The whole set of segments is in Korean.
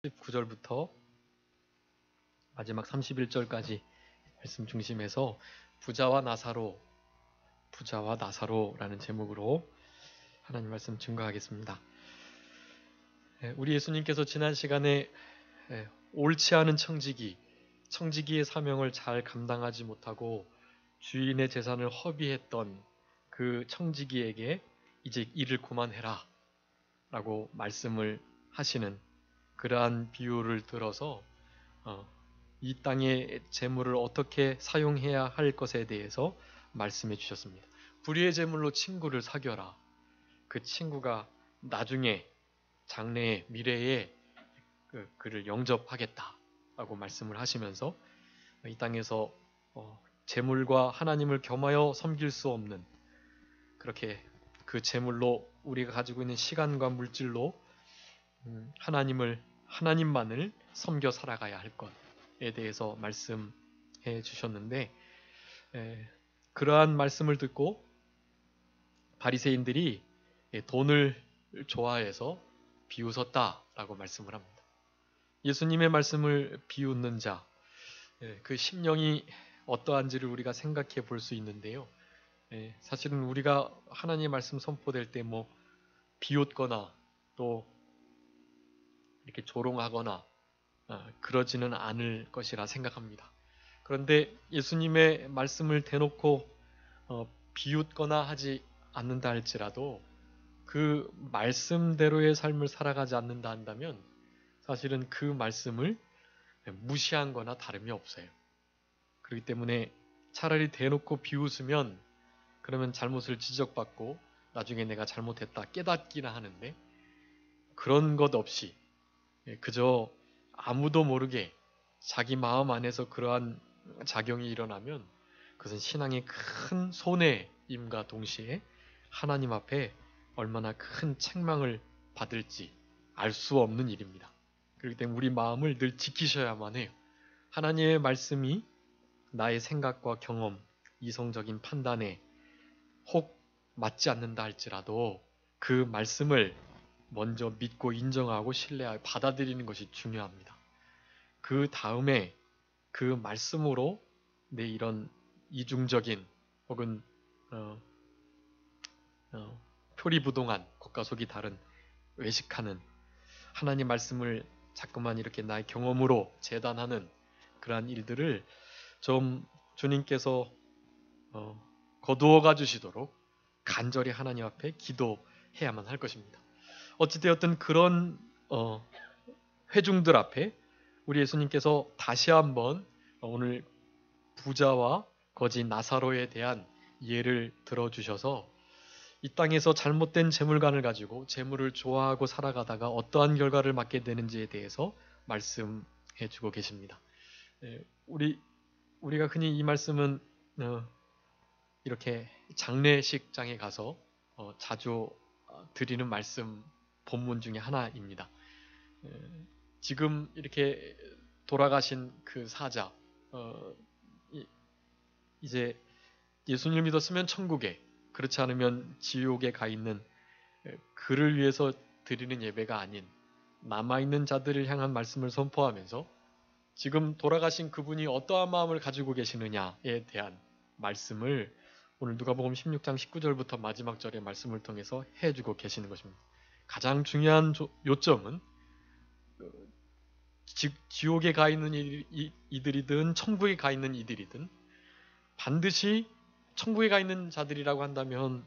19절부터 마지막 31절까지 말씀 중심에서 부자와 나사로라는 제목으로 하나님 말씀 증거하겠습니다. 우리 예수님께서 지난 시간에 옳지 않은 청지기의 사명을 잘 감당하지 못하고 주인의 재산을 허비했던 그 청지기에게 이제 일을 그만해라 라고 말씀을 하시는 그러한 비유를 들어서 이 땅의 재물을 어떻게 사용해야 할 것에 대해서 말씀해 주셨습니다. 불의의 재물로 친구를 사겨라. 그 친구가 나중에 장래에 미래에 그를 영접하겠다라고 말씀을 하시면서 이 땅에서 재물과 하나님을 겸하여 섬길 수 없는 그렇게 그 재물로 우리가 가지고 있는 시간과 물질로 하나님만을 섬겨 살아가야 할 것에 대해서 말씀해 주셨는데 그러한 말씀을 듣고 바리새인들이 돈을 좋아해서 비웃었다라고 말씀을 합니다. 예수님의 말씀을 비웃는 자, 그 심령이 어떠한지를 우리가 생각해 볼 수 있는데요. 사실은 우리가 하나님의 말씀 선포될 때 비웃거나 또 이렇게 조롱하거나 그러지는 않을 것이라 생각합니다. 그런데 예수님의 말씀을 대놓고 비웃거나 하지 않는다 할지라도 그 말씀대로의 삶을 살아가지 않는다 한다면 사실은 그 말씀을 무시한 거나 다름이 없어요. 그렇기 때문에 차라리 대놓고 비웃으면 그러면 잘못을 지적받고 나중에 내가 잘못했다 깨닫기나 하는데 그런 것 없이 그저 아무도 모르게 자기 마음 안에서 그러한 작용이 일어나면 그것은 신앙의 큰 손해임과 동시에 하나님 앞에 얼마나 큰 책망을 받을지 알 수 없는 일입니다. 그렇기 때문에 우리 마음을 늘 지키셔야만 해요. 하나님의 말씀이 나의 생각과 경험, 이성적인 판단에 혹 맞지 않는다 할지라도 그 말씀을 먼저 믿고 인정하고 신뢰하고 받아들이는 것이 중요합니다. 그 다음에 그 말씀으로 내 이런 이중적인 혹은 표리부동한 겉과 속이 다른 외식하는 하나님 말씀을 자꾸만 이렇게 나의 경험으로 재단하는 그러한 일들을 좀 주님께서 거두어가 주시도록 간절히 하나님 앞에 기도해야만 할 것입니다. 어찌되었든 그런 회중들 앞에 우리 예수님께서 다시 한번 오늘 부자와 거지 나사로에 대한 예를 들어주셔서 이 땅에서 잘못된 재물관을 가지고 재물을 좋아하고 살아가다가 어떠한 결과를 맞게 되는지에 대해서 말씀해 주고 계십니다. 우리가 흔히 이 말씀은 이렇게 장례식장에 가서 자주 드리는 말씀 본문 중에 하나입니다. 지금 이렇게 돌아가신 그 사자 이제 예수님을 믿었으면 천국에 그렇지 않으면 지옥에 가 있는 그를 위해서 드리는 예배가 아닌 남아있는 자들을 향한 말씀을 선포하면서 지금 돌아가신 그분이 어떠한 마음을 가지고 계시느냐에 대한 말씀을 오늘 누가복음 16장 19절부터 마지막 절의 말씀을 통해서 해주고 계시는 것입니다. 가장 중요한 요점은 지옥에 가 있는 이들이든 천국에 가 있는 이들이든 반드시 천국에 가 있는 자들이라고 한다면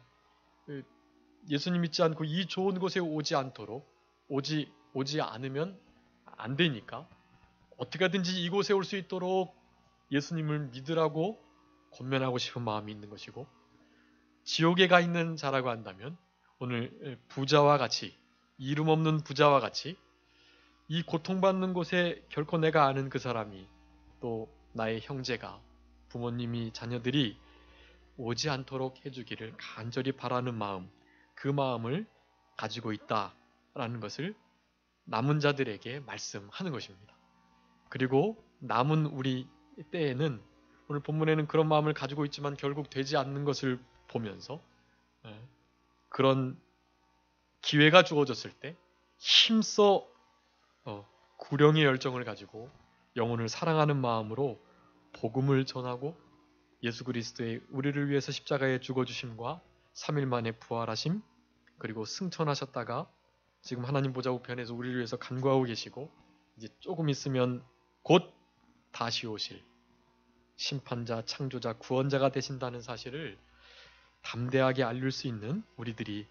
예수님 믿지 않고 이 좋은 곳에 오지 않도록 오지 않으면 안 되니까 어떻게 하든지 이곳에 올 수 있도록 예수님을 믿으라고 권면하고 싶은 마음이 있는 것이고 지옥에 가 있는 자라고 한다면 오늘 부자와 같이 이름 없는 부자와 같이 이 고통받는 곳에 결코 내가 아는 그 사람이 또 나의 형제가 부모님이 자녀들이 오지 않도록 해주기를 간절히 바라는 마음 그 마음을 가지고 있다라는 것을 남은 자들에게 말씀하는 것입니다. 그리고 남은 우리 때에는 오늘 본문에는 그런 마음을 가지고 있지만 결국 되지 않는 것을 보면서 그런 기회가 주어졌을 때 힘써 구령의 열정을 가지고 영혼을 사랑하는 마음으로 복음을 전하고 예수 그리스도의 우리를 위해서 십자가에 죽어주심과 3일 만에 부활하심, 그리고 승천하셨다가 지금 하나님 보좌 우편에서 우리를 위해서 간구하고 계시고 이제 조금 있으면 곧 다시 오실 심판자, 창조자, 구원자가 되신다는 사실을 담대하게 알릴 수 있는 우리들이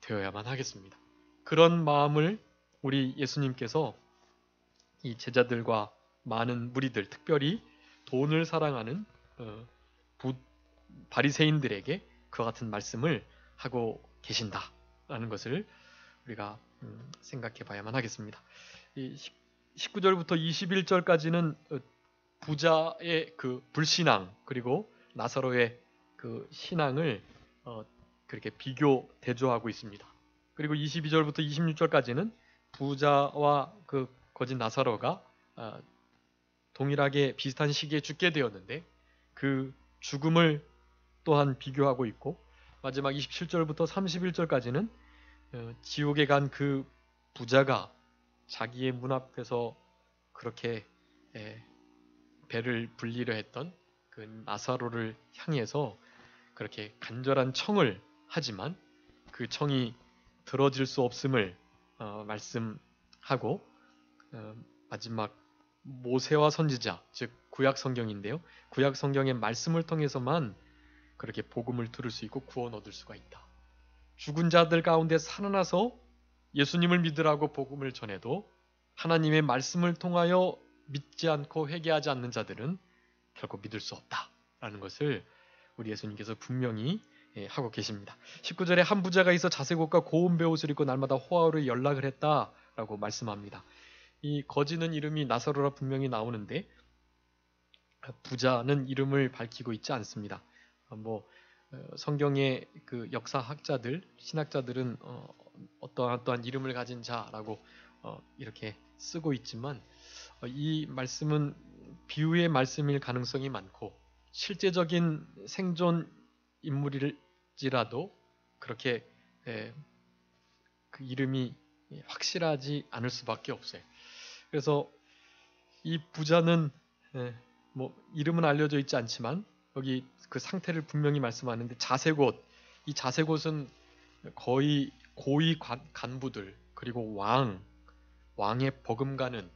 되어야만 하겠습니다. 그런 마음을 우리 예수님께서 이 제자들과 많은 무리들, 특별히 돈을 사랑하는 바리새인들에게 그와 같은 말씀을 하고 계신다라는 것을 우리가 생각해 봐야만 하겠습니다. 19절부터 21절까지는 부자의 그 불신앙 그리고 나사로의 그 신앙을 그렇게 비교 대조하고 있습니다. 그리고 22절부터 26절까지는 부자와 그 거진 나사로가 동일하게 비슷한 시기에 죽게 되었는데 그 죽음을 또한 비교하고 있고, 마지막 27절부터 31절까지는 지옥에 간 그 부자가 자기의 문 앞에서 그렇게 배를 불리려 했던 그 나사로를 향해서 그렇게 간절한 청을 하지만 그 청이 들어질 수 없음을 말씀하고, 마지막 모세와 선지자, 즉 구약 성경인데요. 구약 성경의 말씀을 통해서만 그렇게 복음을 들을 수 있고 구원 얻을 수가 있다. 죽은 자들 가운데 살아나서 예수님을 믿으라고 복음을 전해도 하나님의 말씀을 통하여 믿지 않고 회개하지 않는 자들은 결코 믿을 수 없다라는 것을 우리 예수님께서 분명히 하고 계십니다. 19절에 한 부자가 있어 자색옷과 고운 베옷을 입고 날마다 호화로에 연락을 했다라고 말씀합니다. 이 거지는 이름이 나사로라 분명히 나오는데 부자는 이름을 밝히고 있지 않습니다. 성경의 그 역사학자들, 신학자들은 어떠한 이름을 가진 자라고 이렇게 쓰고 있지만 이 말씀은 비유의 말씀일 가능성이 많고 실제적인 생존 인물일지라도 그렇게 그 이름이 확실하지 않을 수밖에 없어요. 그래서 이 부자는 이름은 알려져 있지 않지만 여기 그 상태를 분명히 말씀하는데 자색옷, 이 자색옷은 거의 고위 간부들 그리고 왕의 버금가는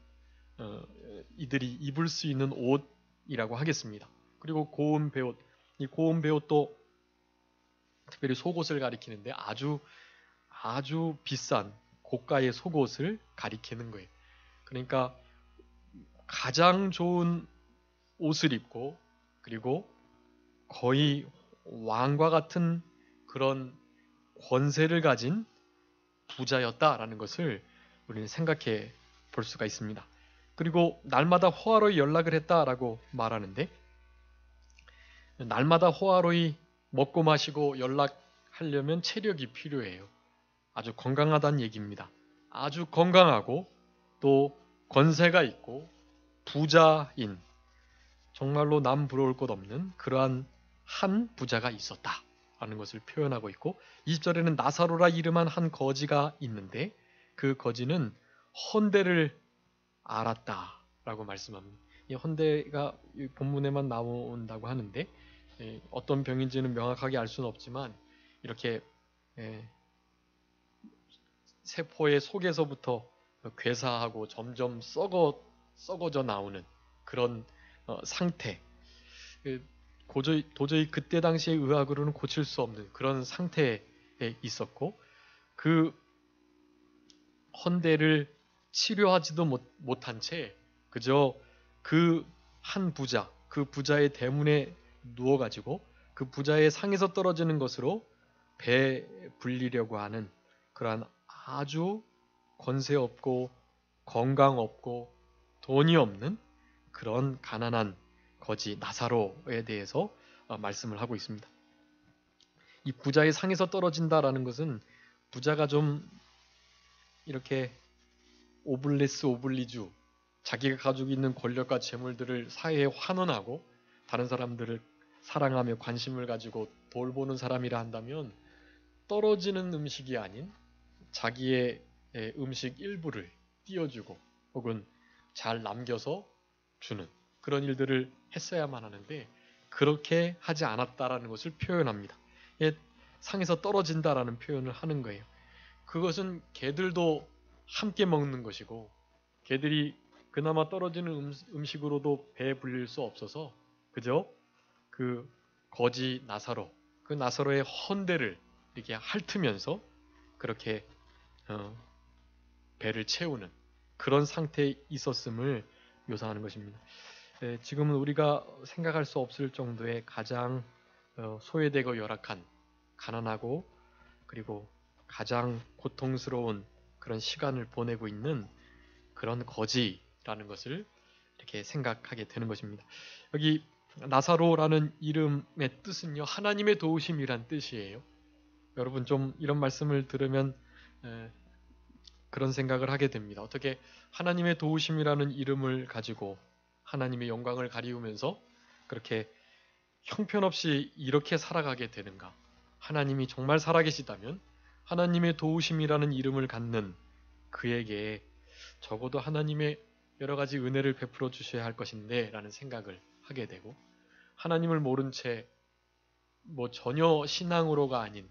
이들이 입을 수 있는 옷이라고 하겠습니다. 그리고 고운 베옷, 이 고운 베옷도 특별히 속옷을 가리키는데 아주 비싼 고가의 속옷을 가리키는 거예요. 그러니까 가장 좋은 옷을 입고 그리고 거의 왕과 같은 그런 권세를 가진 부자였다라는 것을 우리는 생각해 볼 수가 있습니다. 그리고 날마다 호화로이 연락을 했다라고 말하는데 날마다 호화로이 먹고 마시고 연락하려면 체력이 필요해요. 아주 건강하다는 얘기입니다. 아주 건강하고 또 권세가 있고 부자인 정말로 남 부러울 것 없는 그러한 한 부자가 있었다라는 것을 표현하고 있고 20절에는 나사로라 이름한 한 거지가 있는데 그 거지는 헌대를 알았다라고 말씀합니다. 이 헌대가 본문에만 나온다고 하는데 어떤 병인지는 명확하게 알 수는 없지만 이렇게 세포의 속에서부터 괴사하고 점점 썩어져 나오는 그런 상태, 도저히 그때 당시의 의학으로는 고칠 수 없는 그런 상태에 있었고 그 헌대를 치료하지도 못한 채 그저 그 한 부자, 그 부자의 대문에 누워가지고 그 부자의 상에서 떨어지는 것으로 배 불리려고 하는 그러한 아주 권세 없고 건강 없고 돈이 없는 그런 가난한 거지 나사로에 대해서 말씀을 하고 있습니다. 이 부자의 상에서 떨어진다라는 것은 부자가 좀 이렇게 오블레스 오블리주 자기가 가지고 있는 권력과 재물들을 사회에 환원하고 다른 사람들을 사랑하며 관심을 가지고 돌보는 사람이라 한다면 떨어지는 음식이 아닌 자기의 음식 일부를 띄워주고 혹은 잘 남겨서 주는 그런 일들을 했어야만 하는데 그렇게 하지 않았다라는 것을 표현합니다. 예, 상에서 떨어진다라는 표현을 하는 거예요. 그것은 개들도 함께 먹는 것이고 개들이 그나마 떨어지는 음식으로도 배 불릴 수 없어서 그저 그 거지 나사로 그 나사로의 헌대를 이렇게 핥으면서 그렇게 배를 채우는 그런 상태에 있었음을 묘사하는 것입니다. 지금은 우리가 생각할 수 없을 정도의 가장 소외되고 열악한 가난하고 그리고 가장 고통스러운 그런 시간을 보내고 있는 그런 거지라는 것을 이렇게 생각하게 되는 것입니다. 여기 나사로라는 이름의 뜻은요, 하나님의 도우심이란 뜻이에요. 여러분 좀 이런 말씀을 들으면 그런 생각을 하게 됩니다. 어떻게 하나님의 도우심이라는 이름을 가지고 하나님의 영광을 가리우면서 그렇게 형편없이 이렇게 살아가게 되는가? 하나님이 정말 살아계시다면 하나님의 도우심이라는 이름을 갖는 그에게 적어도 하나님의 여러 가지 은혜를 베풀어 주셔야 할 것인데 라는 생각을 하게 되고 하나님을 모른 채 뭐 전혀 신앙으로가 아닌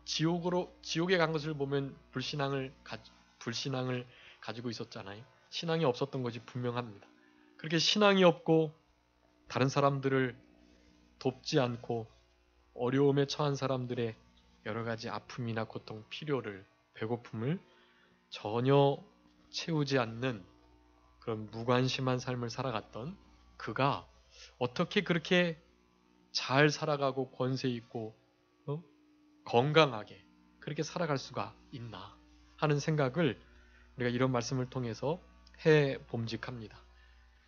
지옥에 간 것을 보면 불신앙을 가지고 있었잖아요. 신앙이 없었던 것이 분명합니다. 그렇게 신앙이 없고 다른 사람들을 돕지 않고 어려움에 처한 사람들의 여러 가지 아픔이나 고통, 필요를, 배고픔을 전혀 채우지 않는 그런 무관심한 삶을 살아갔던 그가 어떻게 그렇게 잘 살아가고 권세 있고 건강하게 그렇게 살아갈 수가 있나 하는 생각을 우리가 이런 말씀을 통해서 해 봄직합니다.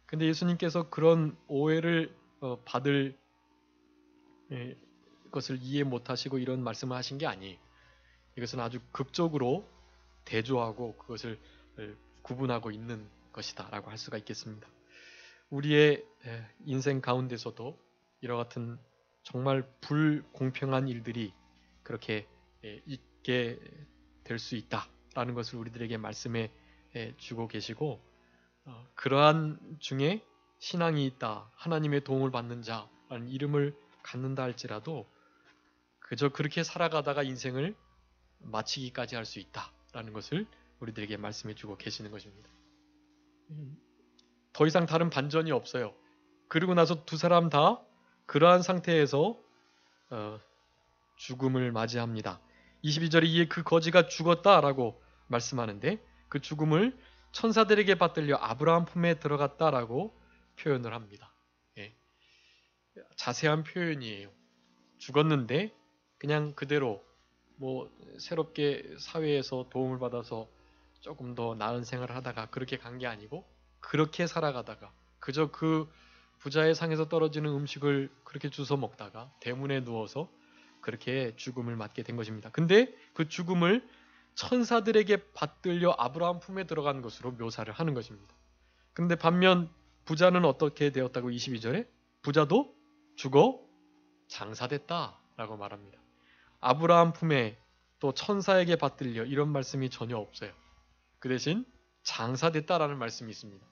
근데 예수님께서 그런 오해를 받을 것을 이해 못하시고 이런 말씀을 하신 게 아니에요. 이것은 아주 극적으로 대조하고 그것을 구분하고 있는 것이다 라고 할 수가 있겠습니다. 우리의 인생 가운데서도 이와 같은 정말 불공평한 일들이 그렇게 있게 될 수 있다라는 것을 우리들에게 말씀해 주고 계시고 그러한 중에 신앙이 있다, 하나님의 도움을 받는 자라는 이름을 갖는다 할지라도 그저 그렇게 살아가다가 인생을 마치기까지 할 수 있다라는 것을 우리들에게 말씀해 주고 계시는 것입니다. 더 이상 다른 반전이 없어요. 그리고 나서 두 사람 다 그러한 상태에서 죽음을 맞이합니다. 22절에 이에 그 거지가 죽었다라고 말씀하는데 그 죽음을 천사들에게 받들려 아브라함 품에 들어갔다라고 표현을 합니다. 자세한 표현이에요. 죽었는데 그냥 그대로 뭐 새롭게 사회에서 도움을 받아서 조금 더 나은 생활을 하다가 그렇게 간 게 아니고 그렇게 살아가다가 그저 그 부자의 상에서 떨어지는 음식을 그렇게 주워 먹다가 대문에 누워서 그렇게 죽음을 맞게 된 것입니다. 근데 그 죽음을 천사들에게 받들려 아브라함 품에 들어간 것으로 묘사를 하는 것입니다. 근데 반면 부자는 어떻게 되었다고 22절에 부자도 죽어 장사됐다라고 말합니다. 아브라함 품에 또 천사에게 받들려 이런 말씀이 전혀 없어요. 그 대신 장사됐다라는 말씀이 있습니다.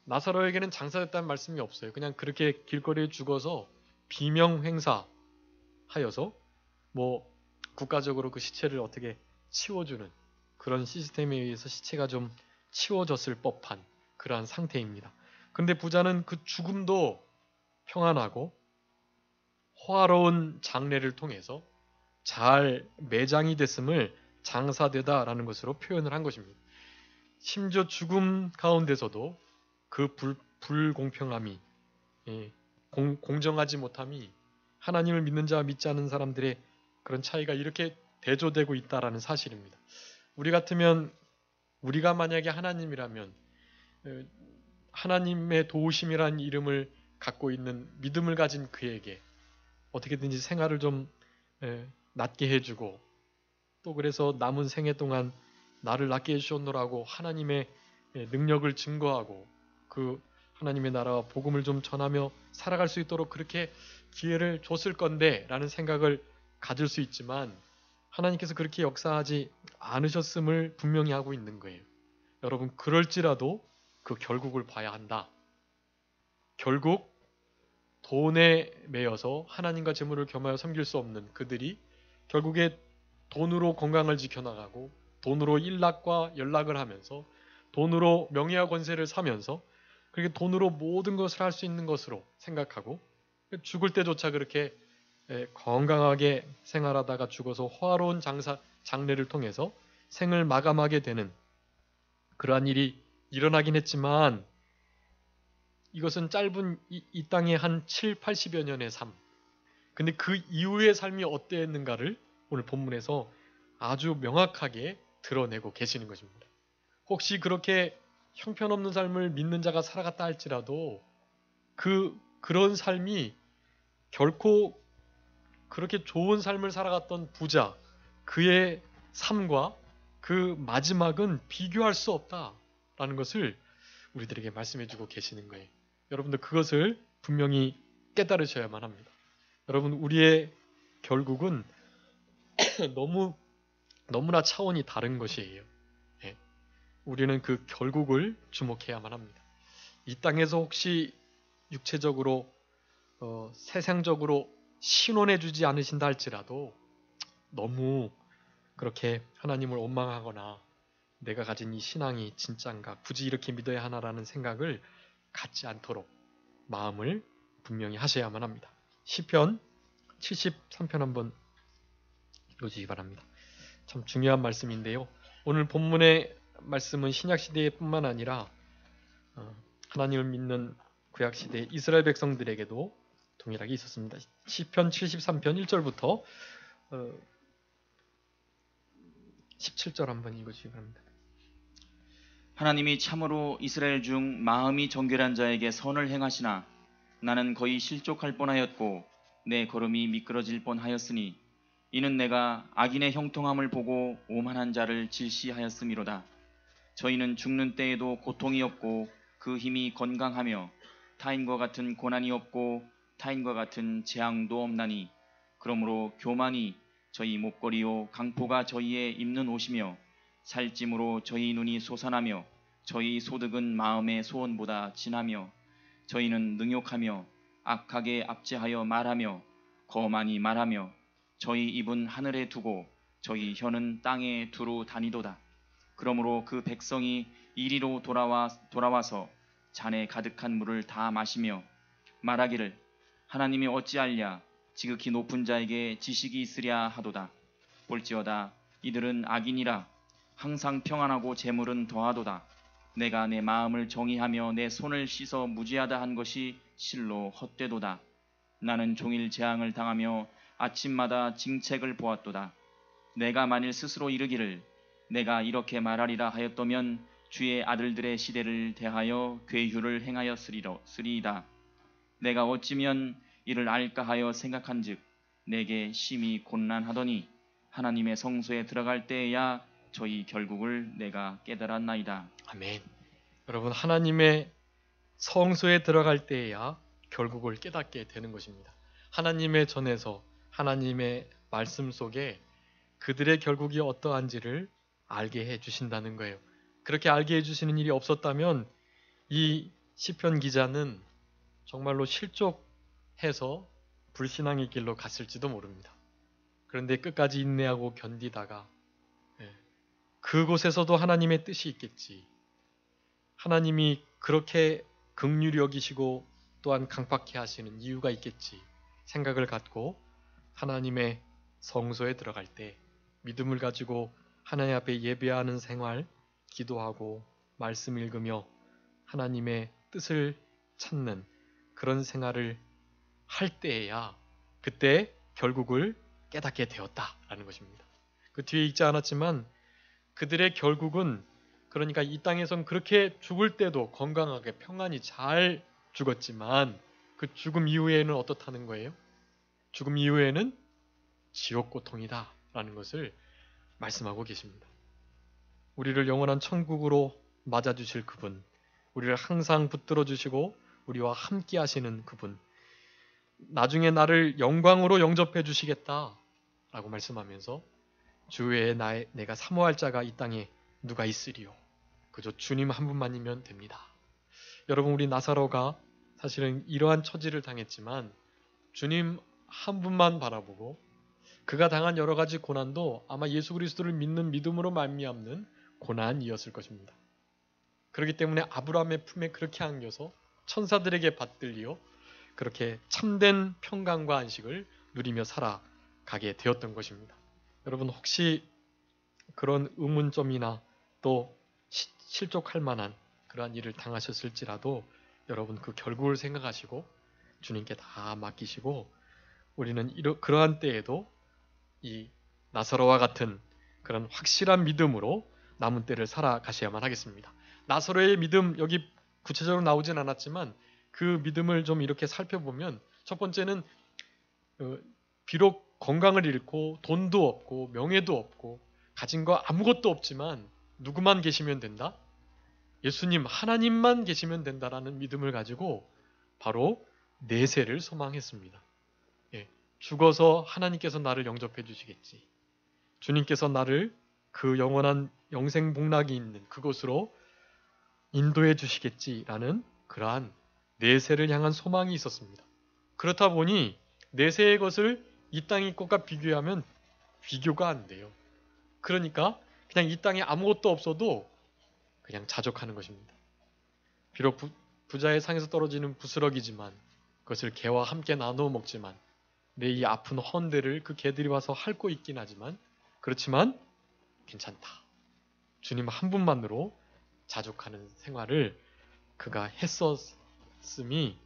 나사로에게는 장사됐다는 말씀이 없어요. 그냥 그렇게 길거리에 죽어서 비명행사하여서 뭐 국가적으로 그 시체를 어떻게 치워주는 그런 시스템에 의해서 시체가 좀 치워졌을 법한 그러한 상태입니다. 근데 부자는 그 죽음도 평안하고 호화로운 장례를 통해서 잘 매장이 됐음을 장사되다라는 것으로 표현을 한 것입니다. 심지어 죽음 가운데서도 그 불공평함이 공정하지 못함이 하나님을 믿는 자와 믿지 않는 사람들의 그런 차이가 이렇게 대조되고 있다라는 사실입니다. 우리 같으면 우리가 만약에 하나님이라면 하나님의 도우심이라는 이름을 갖고 있는 믿음을 가진 그에게 어떻게든지 생활을 좀 낫게 해주고 또 그래서 남은 생애 동안 나를 낫게 해주셨노라고 하나님의 능력을 증거하고 그 하나님의 나라와 복음을 좀 전하며 살아갈 수 있도록 그렇게 기회를 줬을 건데 라는 생각을 가질 수 있지만 하나님께서 그렇게 역사하지 않으셨음을 분명히 하고 있는 거예요. 여러분 그럴지라도 그 결국을 봐야 한다. 결국 돈에 매여서 하나님과 재물을 겸하여 섬길 수 없는 그들이 결국에 돈으로 건강을 지켜나가고 돈으로 일락과 연락을 하면서 돈으로 명예와 권세를 사면서 그렇게 돈으로 모든 것을 할 수 있는 것으로 생각하고 죽을 때조차 그렇게 건강하게 생활하다가 죽어서 화로운 장례를 통해서 생을 마감하게 되는 그러한 일이 일어나긴 했지만 이것은 짧은 이 땅의 한 7, 80여 년의 삶. 근데 그 이후의 삶이 어땠는가를 오늘 본문에서 아주 명확하게 드러내고 계시는 것입니다. 혹시 그렇게 형편없는 삶을 믿는 자가 살아갔다 할지라도 그런 삶이 결코 그렇게 좋은 삶을 살아갔던 부자, 그의 삶과 그 마지막은 비교할 수 없다라는 것을 우리들에게 말씀해주고 계시는 거예요. 여러분들 그것을 분명히 깨달으셔야만 합니다. 여러분 우리의 결국은 너무나 차원이 다른 것이에요. 예. 우리는 그 결국을 주목해야만 합니다. 이 땅에서 혹시 육체적으로 세상적으로 신원해주지 않으신다 할지라도 너무 그렇게 하나님을 원망하거나 내가 가진 이 신앙이 진짜인가 굳이 이렇게 믿어야 하나라는 생각을 갖지 않도록 마음을 분명히 하셔야만 합니다. 시편 73편 한번 읽어주시기 바랍니다. 참 중요한 말씀인데요. 오늘 본문의 말씀은 신약시대에 뿐만 아니라 하나님을 믿는 구약시대 이스라엘 백성들에게도 동일하게 있었습니다. 시편 73편 1절부터 17절 한번 읽어주시기 바랍니다. 하나님이 참으로 이스라엘 중 마음이 정결한 자에게 선을 행하시나 나는 거의 실족할 뻔하였고 내 걸음이 미끄러질 뻔하였으니 이는 내가 악인의 형통함을 보고 오만한 자를 질시하였음이로다. 저희는 죽는 때에도 고통이 없고 그 힘이 건강하며 타인과 같은 고난이 없고 타인과 같은 재앙도 없나니 그러므로 교만이 저희 목걸이요 강포가 저희의 입는 옷이며 살찜으로 저희 눈이 솟아나며 저희 소득은 마음의 소원보다 진하며 저희는 능욕하며 악하게 압제하여 말하며 거만히 말하며 저희 입은 하늘에 두고 저희 혀는 땅에 두루 다니도다. 그러므로 그 백성이 이리로 돌아와서 잔에 가득한 물을 다 마시며 말하기를 하나님이 어찌하랴 지극히 높은 자에게 지식이 있으랴 하도다. 볼지어다 이들은 악인이라 항상 평안하고 재물은 더하도다. 내가 내 마음을 정의하며 내 손을 씻어 무죄하다 한 것이 실로 헛되도다. 나는 종일 재앙을 당하며 아침마다 징책을 보았도다. 내가 만일 스스로 이르기를 내가 이렇게 말하리라 하였더면 주의 아들들의 시대를 대하여 괴휴를 행하였으리이다. 내가 어찌면 이를 알까 하여 생각한즉 내게 심히 곤란하더니 하나님의 성소에 들어갈 때에야 저희 결국을 내가 깨달았나이다. 아멘. 여러분 하나님의 성소에 들어갈 때에야 결국을 깨닫게 되는 것입니다. 하나님의 전에서 하나님의 말씀 속에 그들의 결국이 어떠한지를 알게 해주신다는 거예요. 그렇게 알게 해주시는 일이 없었다면 이 시편 기자는 정말로 실족해서 불신앙의 길로 갔을지도 모릅니다. 그런데 끝까지 인내하고 견디다가 그곳에서도 하나님의 뜻이 있겠지. 하나님이 그렇게 긍휼히 여기시고 또한 강팍해 하시는 이유가 있겠지 생각을 갖고 하나님의 성소에 들어갈 때 믿음을 가지고 하나님 앞에 예배하는 생활, 기도하고 말씀 읽으며 하나님의 뜻을 찾는 그런 생활을 할 때에야 그때 결국을 깨닫게 되었다라는 것입니다. 그 뒤에 읽지 않았지만 그들의 결국은 그러니까 이 땅에선 그렇게 죽을 때도 건강하게 평안히 잘 죽었지만 그 죽음 이후에는 어떻다는 거예요? 죽음 이후에는 지옥 고통이다 라는 것을 말씀하고 계십니다. 우리를 영원한 천국으로 맞아주실 그분, 우리를 항상 붙들어 주시고 우리와 함께 하시는 그분, 나중에 나를 영광으로 영접해 주시겠다 라고 말씀하면서 주 외에 내가 사모할 자가 이 땅에 누가 있으리요? 그저 주님 한 분만이면 됩니다 여러분, 우리 나사로가 사실은 이러한 처지를 당했지만 주님 한 분만 바라보고 그가 당한 여러 가지 고난도 아마 예수 그리스도를 믿는 믿음으로 말미암는 고난이었을 것입니다. 그렇기 때문에 아브라함의 품에 그렇게 안겨서 천사들에게 받들리어 그렇게 참된 평강과 안식을 누리며 살아가게 되었던 것입니다. 여러분, 혹시 그런 의문점이나 또 실족할 만한 그러한 일을 당하셨을지라도 여러분 그 결국을 생각하시고 주님께 다 맡기시고 우리는 그러한 때에도 이 나사로와 같은 그런 확실한 믿음으로 남은 때를 살아가셔야만 하겠습니다. 나사로의 믿음 여기 구체적으로 나오진 않았지만 그 믿음을 좀 이렇게 살펴보면 첫 번째는 비록 건강을 잃고 돈도 없고 명예도 없고 가진 거 아무것도 없지만 누구만 계시면 된다? 예수님 하나님만 계시면 된다라는 믿음을 가지고 바로 내세를 소망했습니다. 죽어서 하나님께서 나를 영접해 주시겠지. 주님께서 나를 그 영원한 영생 복락이 있는 그곳으로 인도해 주시겠지라는 그러한 내세를 향한 소망이 있었습니다. 그렇다 보니 내세의 것을 이 땅의 것과 비교하면 비교가 안 돼요. 그러니까 그냥 이 땅에 아무것도 없어도 그냥 자족하는 것입니다. 비록 부자의 상에서 떨어지는 부스러기지만 그것을 개와 함께 나누어 먹지만 내 이 아픈 헌대를 그 개들이 와서 핥고 있긴 하지만 그렇지만 괜찮다. 주님 한 분만으로 자족하는 생활을 그가 했었음이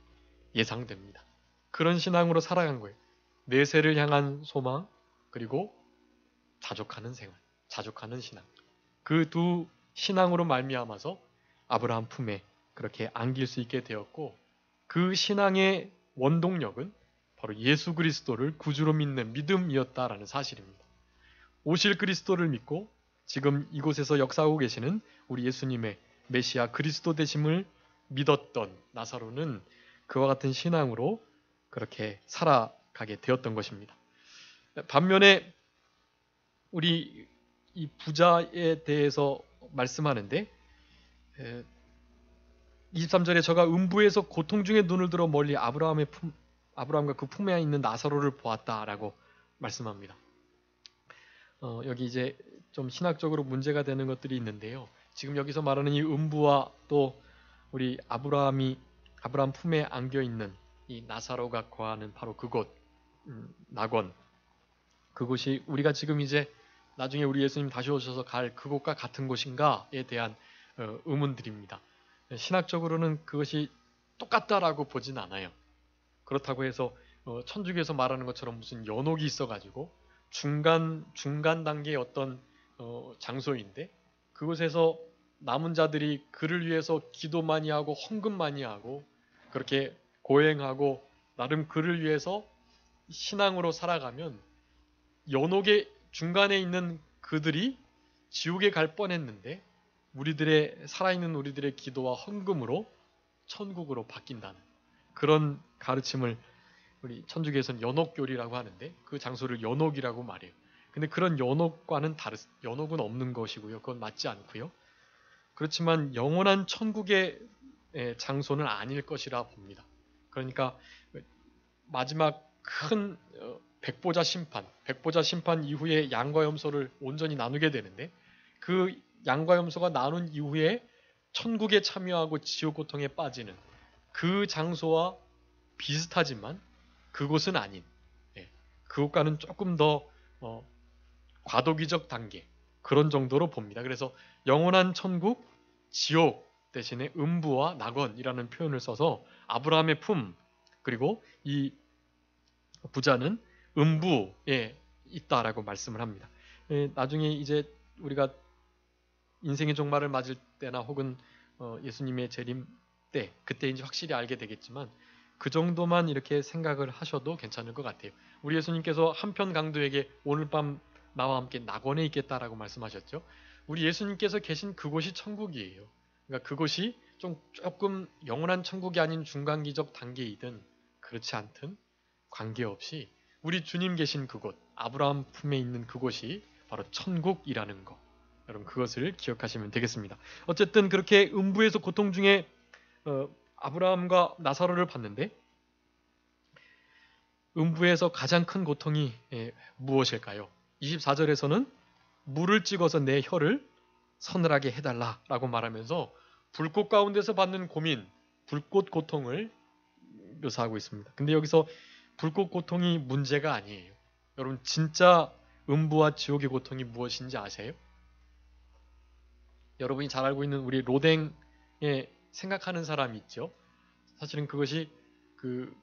예상됩니다. 그런 신앙으로 살아간 거예요. 내세를 향한 소망 그리고 자족하는 생활, 자족하는 신앙. 그 두 신앙으로 말미암아서 아브라함 품에 그렇게 안길 수 있게 되었고 그 신앙의 원동력은 바로 예수 그리스도를 구주로 믿는 믿음이었다라는 사실입니다. 오실 그리스도를 믿고 지금 이곳에서 역사하고 계시는 우리 예수님의 메시아 그리스도 되심을 믿었던 나사로는 그와 같은 신앙으로 그렇게 살아가게 되었던 것입니다. 반면에 우리 이 부자에 대해서 말씀하는데 23절에 저가 음부에서 고통 중에 눈을 들어 멀리 아브라함과 그 품에 있는 나사로를 보았다라고 말씀합니다. 여기 이제 좀 신학적으로 문제가 되는 것들이 있는데요. 지금 여기서 말하는 이 음부와 또 우리 아브라함 품에 안겨 있는 이 나사로가 거하는 바로 그곳 낙원, 그곳이 우리가 지금 이제 나중에 우리 예수님 다시 오셔서 갈 그곳과 같은 곳인가에 대한 의문들입니다. 신학적으로는 그것이 똑같다라고 보진 않아요. 그렇다고 해서 천주교에서 말하는 것처럼 무슨 연옥이 있어가지고 중간 단계의 어떤 장소인데 그곳에서 남은 자들이 그를 위해서 기도 많이 하고 헌금 많이 하고 그렇게 고행하고 나름 그를 위해서 신앙으로 살아가면 연옥의 중간에 있는 그들이 지옥에 갈 뻔했는데 살아있는 우리들의 기도와 헌금으로 천국으로 바뀐다는 그런 가르침을 우리 천주교에서는 연옥교리라고 하는데 그 장소를 연옥이라고 말해요. 근데 그런 연옥과는 연옥은 없는 것이고요. 그건 맞지 않고요. 그렇지만 영원한 천국의 장소는 아닐 것이라 봅니다. 그러니까 마지막 큰 백보자 심판 이후에 양과 염소를 온전히 나누게 되는데 그 양과 염소가 나눈 이후에 천국에 참여하고 지옥 고통에 빠지는 그 장소와 비슷하지만 그곳은 아닌 그곳과는 조금 더 과도기적 단계 그런 정도로 봅니다. 그래서 영원한 천국, 지옥 대신에 음부와 낙원이라는 표현을 써서 아브라함의 품 그리고 이 부자는 음부에 있다라고 말씀을 합니다. 나중에 이제 우리가 인생의 종말을 맞을 때나 혹은 예수님의 재림 때 그때 이제 확실히 알게 되겠지만 그 정도만 이렇게 생각을 하셔도 괜찮을 것 같아요. 우리 예수님께서 한편 강도에게 오늘 밤 나와 함께 낙원에 있겠다라고 말씀하셨죠. 우리 예수님께서 계신 그곳이 천국이에요. 그러니까 그곳이 조금 영원한 천국이 아닌 중간기적 단계이든 그렇지 않든 관계없이 우리 주님 계신 그곳, 아브라함 품에 있는 그곳이 바로 천국이라는 것. 여러분 그것을 기억하시면 되겠습니다. 어쨌든 그렇게 음부에서 고통 중에 아브라함과 나사로를 봤는데 음부에서 가장 큰 고통이 무엇일까요? 24절에서는 물을 찍어서 내 혀를 서늘하게 해달라라고 말하면서 불꽃 가운데서 받는 고민, 불꽃 고통을 묘사하고 있습니다. 근데 여기서 불꽃 고통이 문제가 아니에요. 여러분 진짜 음부와 지옥의 고통이 무엇인지 아세요? 여러분이 잘 알고 있는 우리 로댕에 생각하는 사람이 있죠. 사실은 그것이 그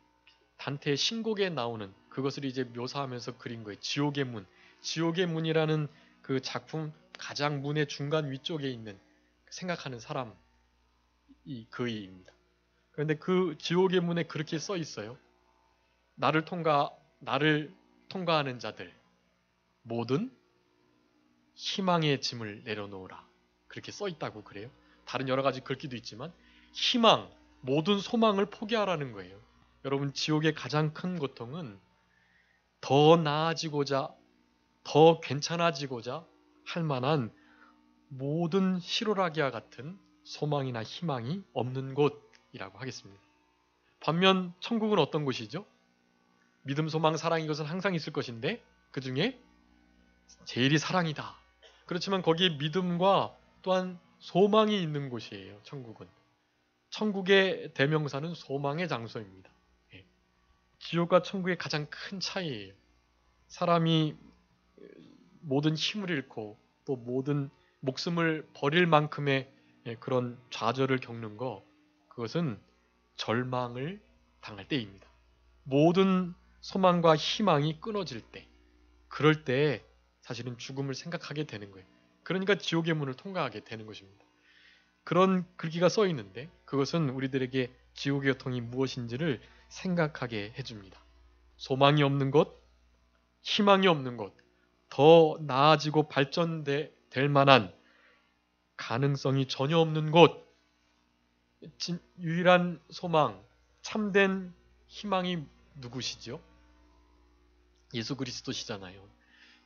단테의 신곡에 나오는 그것을 이제 묘사하면서 그린 거예요. 지옥의 문. 지옥의 문이라는 그 작품 가장 문의 중간 위쪽에 있는 생각하는 사람이 그이입니다. 그런데 그 지옥의 문에 그렇게 써 있어요. 나를 통과하는 자들 모든 희망의 짐을 내려놓으라. 그렇게 써 있다고 그래요. 다른 여러 가지 글귀도 있지만 희망, 모든 소망을 포기하라는 거예요. 여러분 지옥의 가장 큰 고통은 더 나아지고자 더 괜찮아지고자 할 만한 모든 희로라기와 같은 소망이나 희망이 없는 곳이라고 하겠습니다. 반면 천국은 어떤 곳이죠? 믿음, 소망, 사랑 이것은 항상 있을 것인데 그 중에 제일이 사랑이다. 그렇지만 거기에 믿음과 또한 소망이 있는 곳이에요. 천국은. 천국의 대명사는 소망의 장소입니다. 지옥과 천국의 가장 큰 차이예요. 사람이 모든 힘을 잃고 또 모든 목숨을 버릴 만큼의 그런 좌절을 겪는 거 그것은 절망을 당할 때입니다. 모든 소망과 희망이 끊어질 때 그럴 때 사실은 죽음을 생각하게 되는 거예요. 그러니까 지옥의 문을 통과하게 되는 것입니다. 그런 글귀가 써 있는데 그것은 우리들에게 지옥의 고통이 무엇인지를 생각하게 해줍니다. 소망이 없는 곳, 희망이 없는 곳, 더 나아지고 발전될 만한 가능성이 전혀 없는 곳, 유일한 소망, 참된 희망이 누구시죠? 예수 그리스도시잖아요.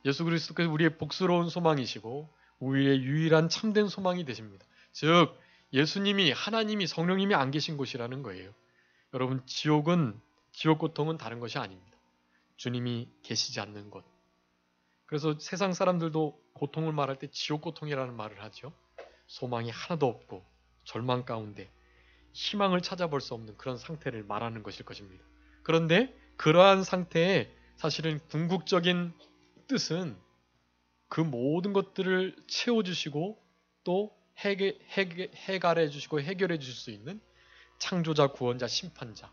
예수 그리스도께서 우리의 복스러운 소망이시고 우리의 유일한 참된 소망이 되십니다. 즉 예수님이 하나님이 성령님이 안 계신 곳이라는 거예요. 여러분 지옥 고통은 다른 것이 아닙니다. 주님이 계시지 않는 곳. 그래서 세상 사람들도 고통을 말할 때 지옥 고통이라는 말을 하죠. 소망이 하나도 없고 절망 가운데 희망을 찾아볼 수 없는 그런 상태를 말하는 것일 것입니다. 그런데 그러한 상태에 사실은 궁극적인 뜻은 그 모든 것들을 채워주시고 또 해결해 주시고 해결해 주실 수 있는 창조자, 구원자, 심판자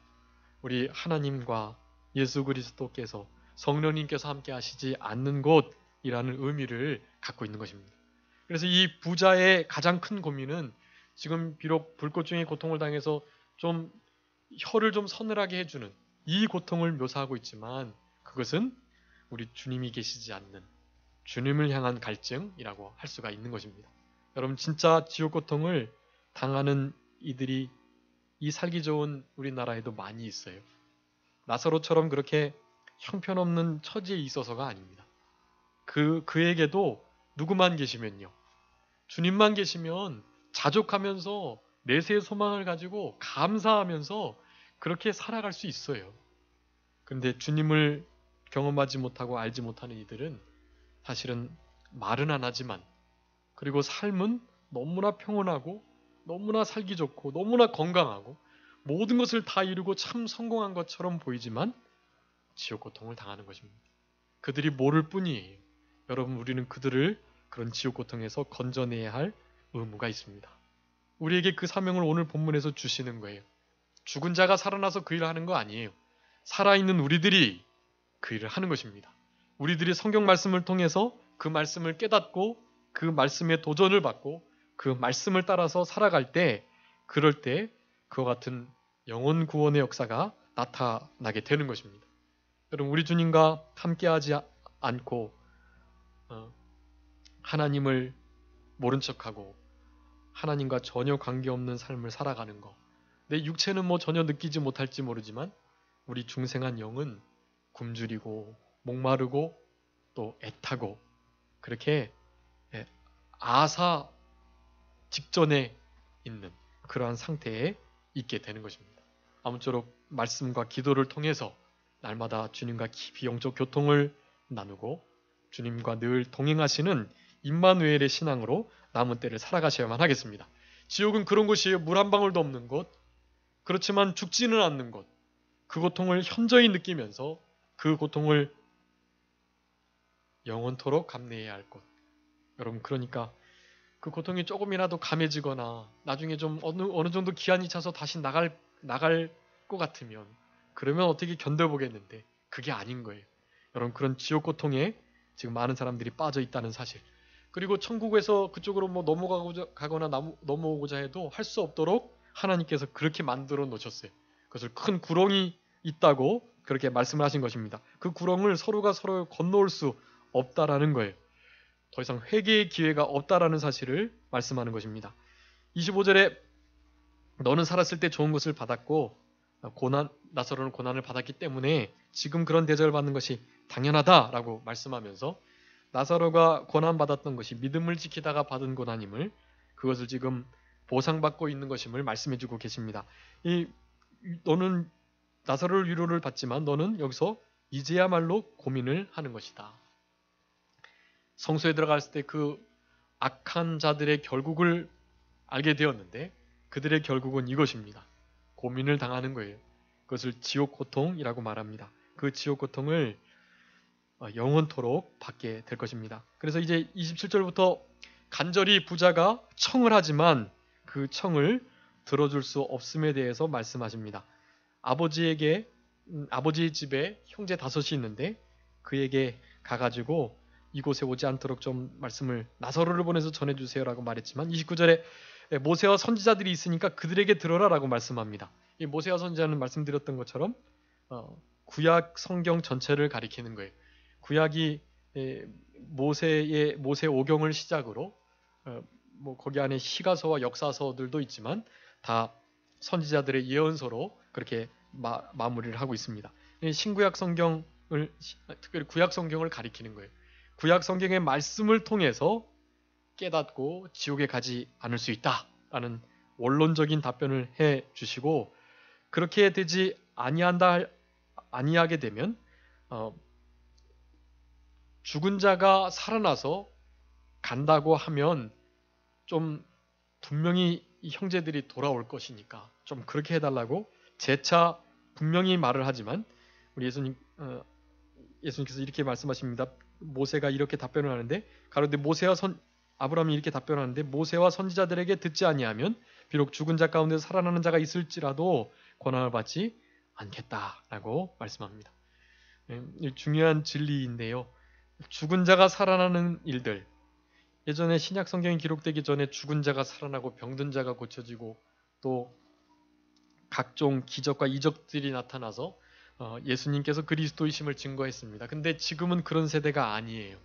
우리 하나님과 예수 그리스도께서 성령님께서 함께 하시지 않는 곳이라는 의미를 갖고 있는 것입니다. 그래서 이 부자의 가장 큰 고민은 지금 비록 불꽃 중에 고통을 당해서 좀 혀를 좀 서늘하게 해주는 이 고통을 묘사하고 있지만 그것은 우리 주님이 계시지 않는 주님을 향한 갈증이라고 할 수가 있는 것입니다. 여러분 진짜 지옥 고통을 당하는 이들이 이 살기 좋은 우리나라에도 많이 있어요. 나사로처럼 그렇게 형편없는 처지에 있어서가 아닙니다. 그에게도 누구만 계시면요. 주님만 계시면 자족하면서 내세의 소망을 가지고 감사하면서 그렇게 살아갈 수 있어요. 그런데 주님을 경험하지 못하고 알지 못하는 이들은 사실은 말은 안 하지만 그리고 삶은 너무나 평온하고 너무나 살기 좋고 너무나 건강하고 모든 것을 다 이루고 참 성공한 것처럼 보이지만 지옥 고통을 당하는 것입니다. 그들이 모를 뿐이에요. 여러분 우리는 그들을 그런 지옥 고통에서 건져내야 할 의무가 있습니다. 우리에게 그 사명을 오늘 본문에서 주시는 거예요. 죽은 자가 살아나서 그 일을 하는 거 아니에요. 살아있는 우리들이 그 일을 하는 것입니다. 우리들이 성경 말씀을 통해서 그 말씀을 깨닫고 그 말씀에 도전을 받고 그 말씀을 따라서 살아갈 때 그럴 때 그와 같은 영혼 구원의 역사가 나타나게 되는 것입니다. 여러분 우리 주님과 함께하지 않고 하나님을 모른 척하고 하나님과 전혀 관계없는 삶을 살아가는 것. 내 육체는 뭐 전혀 느끼지 못할지 모르지만 우리 중생한 영은 굶주리고 목마르고 또 애타고 그렇게 아사 직전에 있는 그러한 상태에 있게 되는 것입니다. 아무쪼록 말씀과 기도를 통해서 날마다 주님과 깊이 영적 교통을 나누고 주님과 늘 동행하시는 임마누엘의 신앙으로 남은 때를 살아가셔야만 하겠습니다. 지옥은 그런 곳이에요. 물 한 방울도 없는 곳. 그렇지만 죽지는 않는 곳. 그 고통을 현저히 느끼면서 그 고통을 영원토록 감내해야 할 곳. 여러분, 그러니까 그 고통이 조금이라도 감해지거나 나중에 좀 어느 정도 기한이 차서 다시 나갈 것 같으면 그러면 어떻게 견뎌보겠는데 그게 아닌 거예요. 여러분, 그런 지옥 고통에 지금 많은 사람들이 빠져 있다는 사실. 그리고 천국에서 그쪽으로 뭐 넘어가거나 넘어오고자 해도 할 수 없도록 하나님께서 그렇게 만들어 놓으셨어요. 그것을 큰 구렁이 있다고 그렇게 말씀을 하신 것입니다. 그 구렁을 서로가 서로 건너올 수 없다라는 거예요. 더 이상 회개의 기회가 없다라는 사실을 말씀하는 것입니다. 25절에 너는 살았을 때 좋은 것을 받았고 나사로는 고난을 받았기 때문에 지금 그런 대접을 받는 것이 당연하다라고 말씀하면서 나사로가 고난받았던 것이 믿음을 지키다가 받은 고난임을 그것을 지금 보상받고 있는 것임을 말씀해주고 계십니다. 너는 나사로를 위로를 받지만 너는 여기서 이제야말로 고민을 하는 것이다. 성소에 들어갔을 때 그 악한 자들의 결국을 알게 되었는데 그들의 결국은 이것입니다. 고민을 당하는 거예요. 그것을 지옥 고통이라고 말합니다. 그 지옥 고통을 영원토록 받게 될 것입니다. 그래서 이제 27절부터 간절히 부자가 청을 하지만 그 청을 들어줄 수 없음에 대해서 말씀하십니다. 아버지의 집에 형제 5이 있는데 그에게 가가지고 이곳에 오지 않도록 좀 말씀을 나사로를 보내서 전해주세요라고 말했지만 29절에 모세와 선지자들이 있으니까 그들에게 들어라라고 말씀합니다. 이 모세와 선지자는 말씀드렸던 것처럼 구약 성경 전체를 가리키는 거예요. 구약이 모세 오경을 시작으로 뭐 거기 안에 시가서와 역사서들도 있지만 다 선지자들의 예언서로 그렇게 마무리를 하고 있습니다. 신구약 성경을 특별히 구약 성경을 가리키는 거예요. 구약 성경의 말씀을 통해서 깨닫고 지옥에 가지 않을 수 있다라는 원론적인 답변을 해 주시고 그렇게 되지 아니하게 되면 죽은 자가 살아나서 간다고 하면 좀 분명히 이 형제들이 돌아올 것이니까 좀 그렇게 해달라고 재차 분명히 말을 하지만 우리 예수님께서 이렇게 말씀하십니다. 모세가 이렇게 답변을 하는데 가로되 아브라함이 이렇게 답변하는데 모세와 선지자들에게 듣지 아니하면 비록 죽은 자 가운데 살아나는 자가 있을지라도 고난을 받지 않겠다라고 말씀합니다. 중요한 진리인데요. 죽은 자가 살아나는 일들, 예전에 신약 성경이 기록되기 전에 죽은 자가 살아나고 병든 자가 고쳐지고 또 각종 기적과 이적들이 나타나서 예수님께서 그리스도이심을 증거했습니다. 근데 지금은 그런 세대가 아니에요.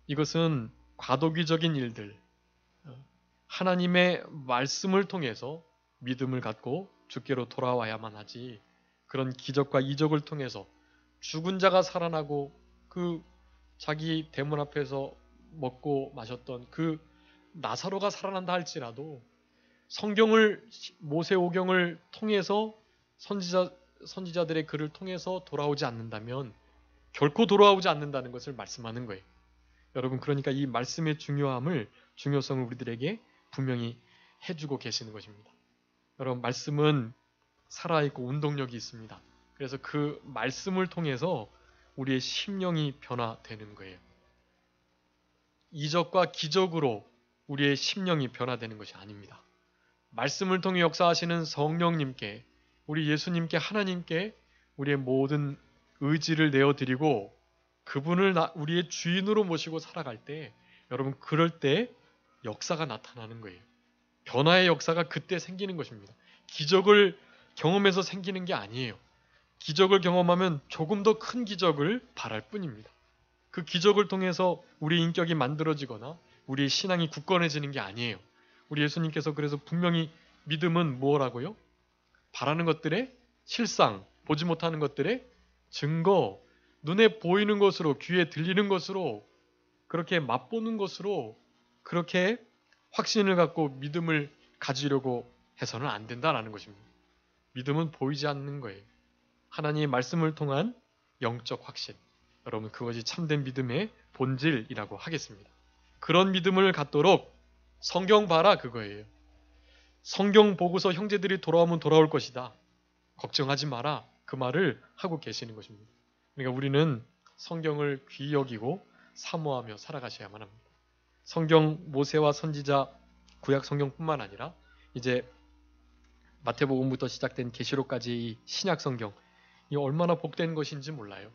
이것은 과도기적인 일들, 하나님의 말씀을 통해서 믿음을 갖고 주께로 돌아와야만 하지 그런 기적과 이적을 통해서 죽은 자가 살아나고 그 자기 대문 앞에서 먹고 마셨던 그 나사로가 살아난다 할지라도 성경을 모세오경을 통해서 선지자들의 글을 통해서 돌아오지 않는다면 결코 돌아오지 않는다는 것을 말씀하는 거예요. 여러분, 그러니까 이 말씀의 중요성을 우리들에게 분명히 해주고 계시는 것입니다. 여러분, 말씀은 살아있고 운동력이 있습니다. 그래서 그 말씀을 통해서 우리의 심령이 변화되는 거예요. 이적과 기적으로 우리의 심령이 변화되는 것이 아닙니다. 말씀을 통해 역사하시는 성령님께, 우리 예수님께, 하나님께 우리의 모든 의지를 내어드리고 그분을 우리의 주인으로 모시고 살아갈 때 여러분, 그럴 때 역사가 나타나는 거예요. 변화의 역사가 그때 생기는 것입니다. 기적을 경험해서 생기는 게 아니에요. 기적을 경험하면 조금 더 큰 기적을 바랄 뿐입니다. 그 기적을 통해서 우리 인격이 만들어지거나 우리의 신앙이 굳건해지는 게 아니에요. 우리 예수님께서 그래서 분명히 믿음은 뭐라고요? 바라는 것들의 실상, 보지 못하는 것들의 증거, 눈에 보이는 것으로, 귀에 들리는 것으로, 그렇게 맛보는 것으로 그렇게 확신을 갖고 믿음을 가지려고 해서는 안 된다라는 것입니다. 믿음은 보이지 않는 거예요. 하나님의 말씀을 통한 영적 확신. 여러분, 그것이 참된 믿음의 본질이라고 하겠습니다. 그런 믿음을 갖도록 성경 봐라 그거예요. 성경 보고서 형제들이 돌아오면 돌아올 것이다. 걱정하지 마라. 그 말을 하고 계시는 것입니다. 그러니까 우리는 성경을 귀히 여기고 사모하며 살아가셔야만 합니다. 성경 모세와 선지자 구약 성경뿐만 아니라 이제 마태복음부터 시작된 계시록까지 신약 성경, 이 얼마나 복된 것인지 몰라요.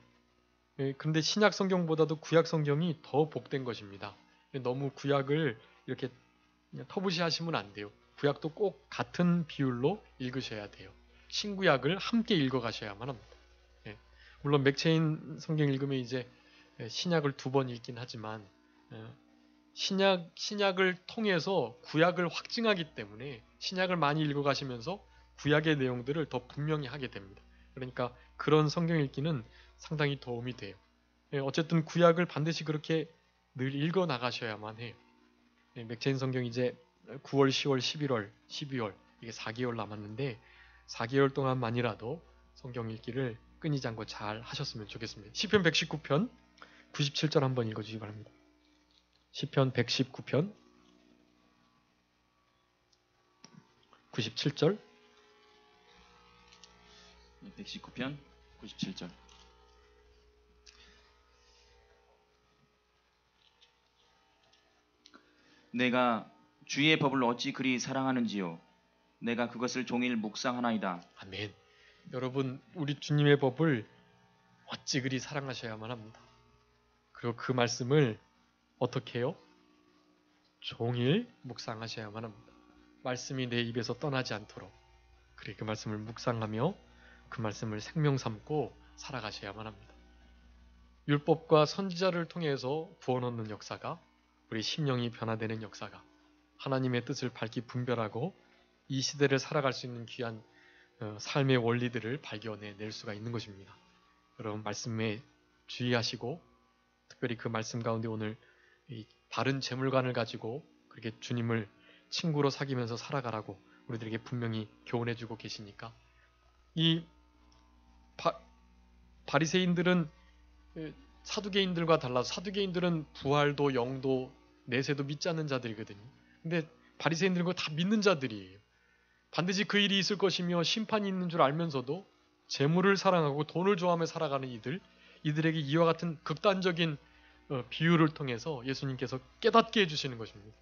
그런데 신약 성경보다도 구약 성경이 더 복된 것입니다. 너무 구약을 이렇게 터부시하시면 안 돼요. 구약도 꼭 같은 비율로 읽으셔야 돼요. 신구약을 함께 읽어가셔야만 합니다. 물론 맥체인 성경 읽으면 이제 신약을 2번 읽긴 하지만 신약을 통해서 구약을 확증하기 때문에 신약을 많이 읽어가시면서 구약의 내용들을 더 분명히 하게 됩니다. 그러니까 그런 성경 읽기는 상당히 도움이 돼요. 어쨌든 구약을 반드시 그렇게 늘 읽어 나가셔야만 해요. 맥체인 성경 이제 9월, 10월, 11월, 12월 이게 4개월 남았는데 4개월 동안만이라도 성경 읽기를 끊이지 않고 잘 하셨으면 좋겠습니다. 시편 119편 97절 한번 읽어주시기 바랍니다. 시편 119편 97절 119편 97절 내가 주의 법을 어찌 그리 사랑하는지요. 내가 그것을 종일 묵상하나이다. 아멘. 여러분, 우리 주님의 법을 어찌 그리 사랑하셔야만 합니다. 그리고 그 말씀을 어떻게 해요? 종일 묵상하셔야만 합니다. 말씀이 내 입에서 떠나지 않도록 그래 그 말씀을 묵상하며 그 말씀을 생명 삼고 살아가셔야만 합니다. 율법과 선지자를 통해서 구원 얻는 역사가 우리 심령이 변화되는 역사가 하나님의 뜻을 밝히 분별하고 이 시대를 살아갈 수 있는 귀한 삶의 원리들을 발견해낼 수가 있는 것입니다. 여러분 말씀에 주의하시고 특별히 그 말씀 가운데 오늘 이 바른 재물관을 가지고 그렇게 주님을 친구로 사귀면서 살아가라고 우리들에게 분명히 교훈해주고 계시니까 이 바리새인들은 사두개인들과 달라서 사두개인들은 부활도 영도 내세도 믿지 않는 자들이거든요. 근데 바리새인들은 그거 다 믿는 자들이에요. 반드시 그 일이 있을 것이며 심판이 있는 줄 알면서도 재물을 사랑하고 돈을 좋아하며 살아가는 이들에게 이와 같은 극단적인 비유를 통해서 예수님께서 깨닫게 해주시는 것입니다.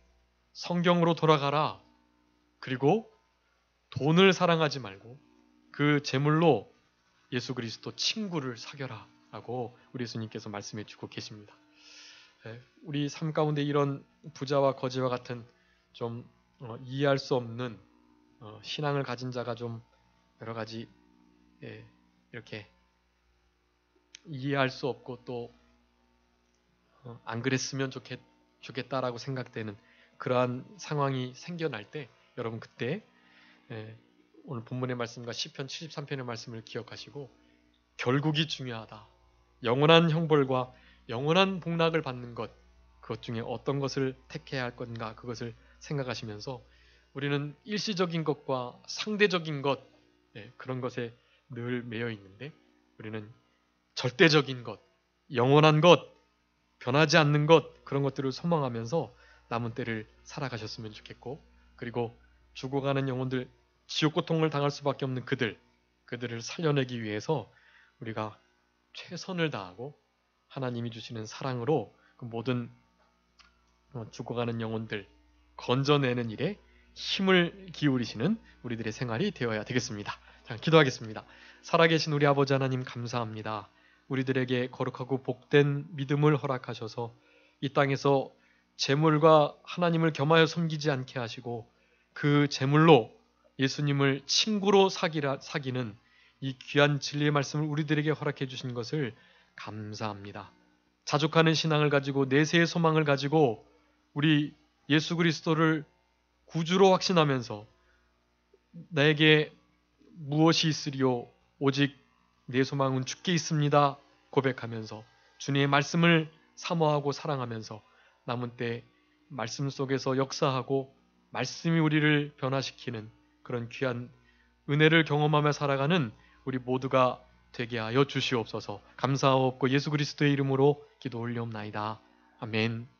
성경으로 돌아가라. 그리고 돈을 사랑하지 말고 그 재물로 예수 그리스도 친구를 사겨라 라고 우리 예수님께서 말씀해 주고 계십니다. 우리 삶 가운데 이런 부자와 거지와 같은 좀 이해할 수 없는 신앙을 가진 자가 좀 여러 가지 이렇게 이해할 수 없고 또 안 그랬으면 좋겠다라고 생각되는 그러한 상황이 생겨날 때 여러분 그때 오늘 본문의 말씀과 시편 73편의 말씀을 기억하시고 결국이 중요하다. 영원한 형벌과 영원한 복락을 받는 것 그것 중에 어떤 것을 택해야 할 건가 그것을 생각하시면서 우리는 일시적인 것과 상대적인 것 그런 것에 늘 매여 있는데 우리는 절대적인 것, 영원한 것, 변하지 않는 것 그런 것들을 소망하면서 남은 때를 살아가셨으면 좋겠고 그리고 죽어가는 영혼들 지옥 고통을 당할 수밖에 없는 그들을 살려내기 위해서 우리가 최선을 다하고 하나님이 주시는 사랑으로 그 모든 죽어가는 영혼들 건져내는 일에 힘을 기울이시는 우리들의 생활이 되어야 되겠습니다. 자, 기도하겠습니다. 살아계신 우리 아버지 하나님 감사합니다. 우리들에게 거룩하고 복된 믿음을 허락하셔서 이 땅에서 재물과 하나님을 겸하여 섬기지 않게 하시고 그 재물로 예수님을 친구로 사귀는 이 귀한 진리의 말씀을 우리들에게 허락해 주신 것을 감사합니다. 자족하는 신앙을 가지고 내세의 소망을 가지고 우리 예수 그리스도를 구주로 확신하면서 나에게 무엇이 있으리요 오직 내 소망은 주께 있습니다 고백하면서 주님의 말씀을 사모하고 사랑하면서 남은 때 말씀 속에서 역사하고 말씀이 우리를 변화시키는 그런 귀한 은혜를 경험하며 살아가는 우리 모두가 되게 하여 주시옵소서. 감사하옵고 예수 그리스도의 이름으로 기도 올리옵나이다. 아멘.